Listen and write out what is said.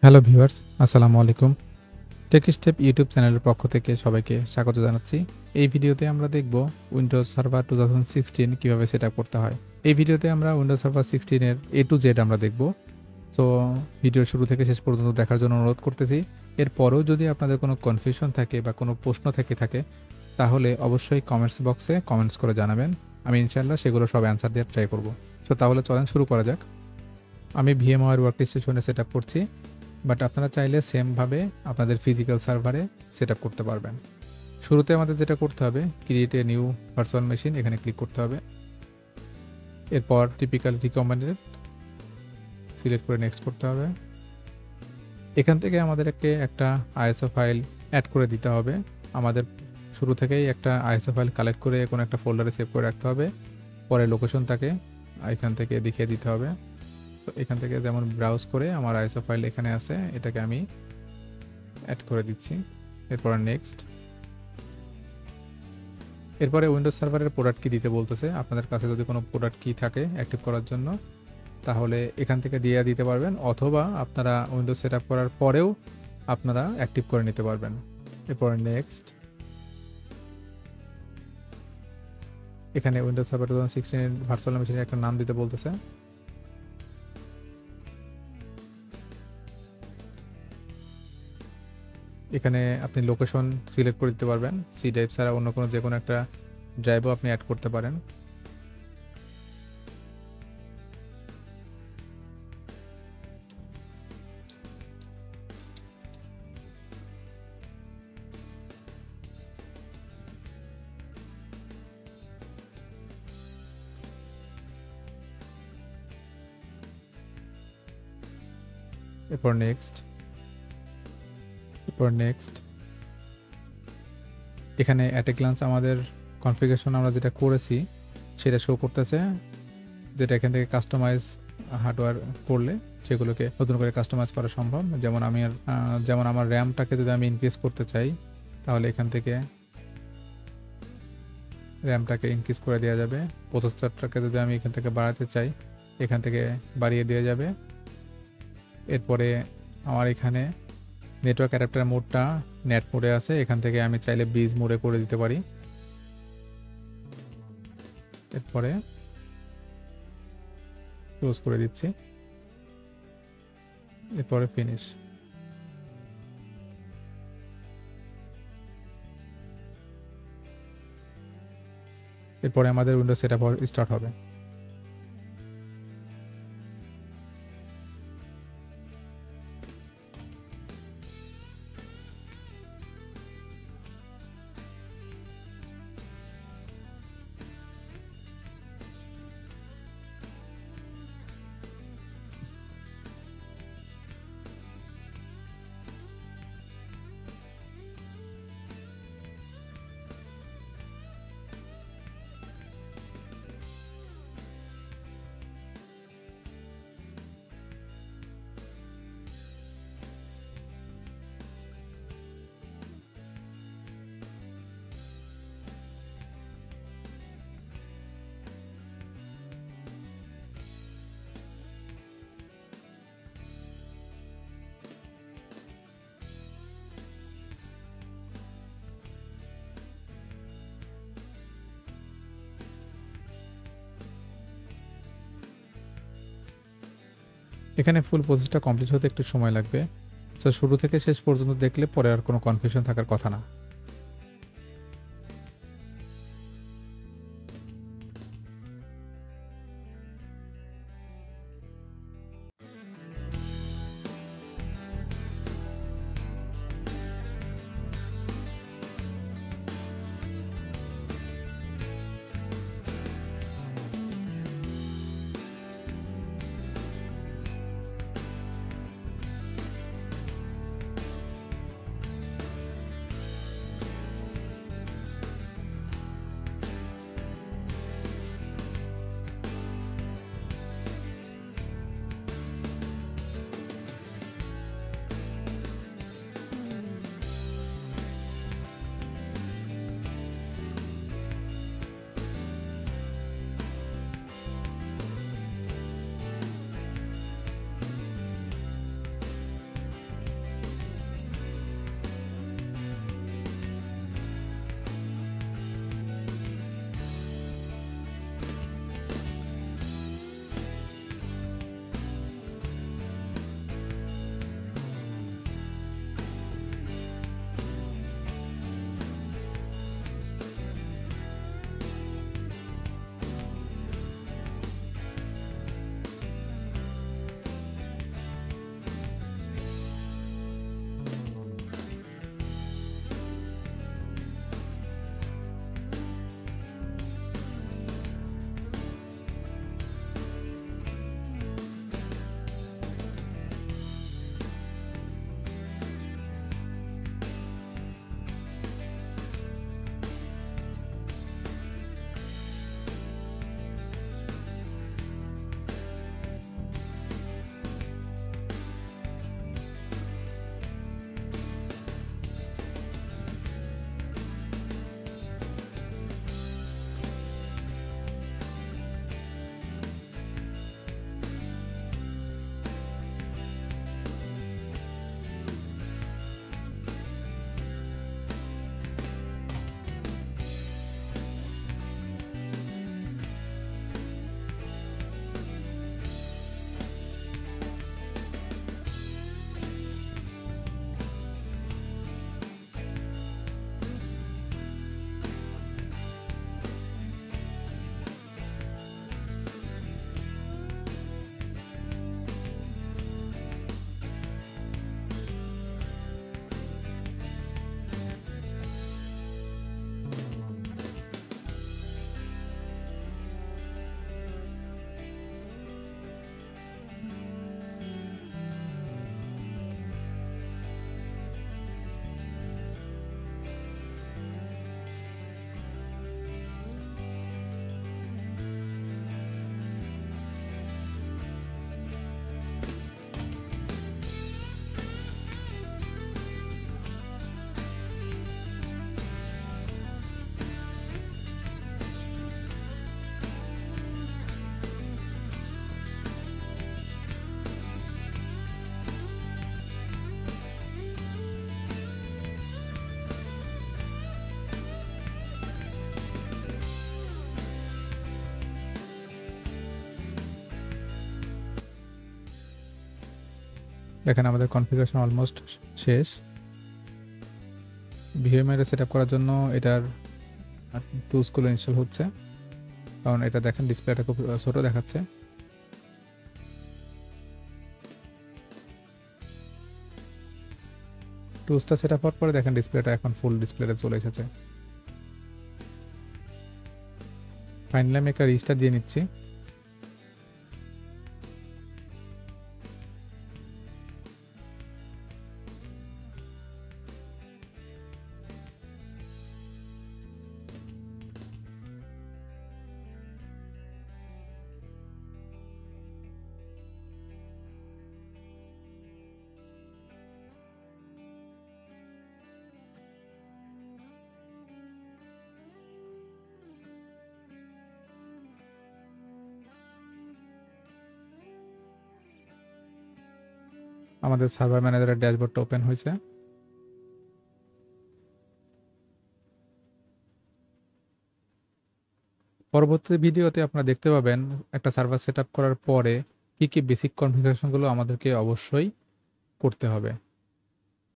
Hello viewers, আসসালামু আলাইকুম। Take step YouTube চ্যানেলের পক্ষ থেকে সবাইকে স্বাগত জানাচ্ছি। এই ভিডিওতে আমরা দেখব উইন্ডোজ সার্ভার 2016 কিভাবে সেটআপ করতে হয়। এই ভিডিওতে আমরা উইন্ডোজ সার্ভার 16 এর A to Z আমরা দেখব। সো ভিডিওর শুরু থেকে শেষ পর্যন্ত দেখার জন্য অনুরোধ করতেছি। এরপরেও যদি আপনাদের কোনো কনফিউশন থাকে বা কোনো প্রশ্ন থেকে থাকে তাহলে অবশ্যই কমেন্টস বক্সে কমেন্টস করে জানাবেন। আমি ইনশাআল্লাহ সেগুলো সব অ্যান্সার দেওয়ার ট্রাই করব। সো তাহলে চলেন শুরু করা যাক। আমি VMware ওয়ার্কস্টেশনে সেটআপ করছি। বাট আপনারা চাইলে সেমভাবে আপনাদের ফিজিক্যাল সার্ভারে সেটআপ করতে পারবেন। শুরুতে আমাদের যেটা করতে হবে, create a new virtual machine, এখানে ক্লিক করতে হবে। এরপর টিপিক্যাল রিকমেন্ডেড সিলেক্ট করে নেক্সট করতে হবে। এখান থেকে আমাদেরকে একটা আইএসও ফাইল অ্যাড করে দিতে হবে। আমাদের শুরু থেকেই একটা আইএসও ফাইল কালেক্ট করে কোনো একটা ফোল্ডারে সেভ করে রাখতে হবে। পরে লোকেশনটাকে এখান থেকে দেখিয়ে দিতে হবে। তো এখান থেকে যেমন ব্রাউজ করে আমার আইএসও ফাইল এখানে আছে, এটাকে আমি অ্যাড করে দিচ্ছি। এরপর নেক্সট। এরপরে উইন্ডোজ সার্ভারের প্রোডাক্ট কি দিতে বলতেছে। আপনাদের কাছে যদি কোনো প্রোডাক্ট কি থাকে অ্যাক্টিভ করার জন্য তাহলে এখান থেকে দিয়ে দিতে পারবেন, অথবা আপনারা উইন্ডোজ সেট আপ করার পরেও আপনারা অ্যাক্টিভ করে নিতে পারবেন। এরপরে নেক্সট। এখানে উইন্ডোজ সার্ভার 2016 ভার্চুয়াল মেশিনের একটা নাম দিতে বলতেছে। এখানে আপনি লোকেশন সিলেক্ট করে দিতে পারবেন। সি ড্রাইভ ছাড়া অন্য কোনো যে কোনো একটা ড্রাইভও আপনি অ্যাড করতে পারেন। এরপর নেক্সট। এরপর নেক্সট। এখানে অ্যাট এ গ্লান্স আমাদের কনফিগারেশন আমরা যেটা করেছি সেটা শো করতেছে, যেটা এখান থেকে কাস্টমাইজ হার্ডওয়্যার করলে সেগুলোকে নতুন করে কাস্টমাইজ করা সম্ভব। যেমন আমার র্যামটাকে যদি আমি ইনক্রিজ করতে চাই তাহলে এখান থেকে র্যামটাকে ইনক্রিজ করে দেওয়া যাবে। প্রসেসরটাকে যদি আমি এখান থেকে বাড়াতে চাই এখান থেকে বাড়িয়ে দেওয়া যাবে। এরপরে আমার এখানে নেটওয়ার্ক অ্যাডাপ্টার মোডটা নেট মোডে আছে, এখান থেকে আমি চাইলে ব্রিজ মোডে করে দিতে পারি। এরপরে ক্লোজ করে দিচ্ছি। এরপরে ফিনিশ। এরপরে আমাদের উইন্ডোজ সেটআপ স্টার্ট হবে। এখানে ফুল প্রসেসটা কমপ্লিট হতে একটু সময় লাগবে। সো শুরু থেকে শেষ পর্যন্ত দেখলে পরে আর কোনো কনফিউশন থাকার কথা না। দেখেন আমাদের কনফিগারেশন অলমোস্ট শেষ। ভিএমআইটা সেট আপ করার জন্য এটার টুলসগুলো ইনস্টল হচ্ছে, কারণ এটা দেখেন ডিসপ্লেটা খুব ছোট দেখাচ্ছে। টুলসটা সেট আপ হওয়ার পরে দেখেন ডিসপ্লেটা এখন ফুল ডিসপ্লেতে চলে এসেছে। ফাইনালি আমি একটা রিস্টার্ট দিয়ে নিচ্ছি। আমাদের সার্ভার ম্যানেজারের ড্যাশবোর্ডটা ওপেন হয়েছে। পরবর্তী ভিডিওতে আপনারা দেখতে পাবেন একটা সার্ভার সেট আপ করার পরে কি কি বেসিক কনফিগারেশনগুলো আমাদেরকে অবশ্যই করতে হবে।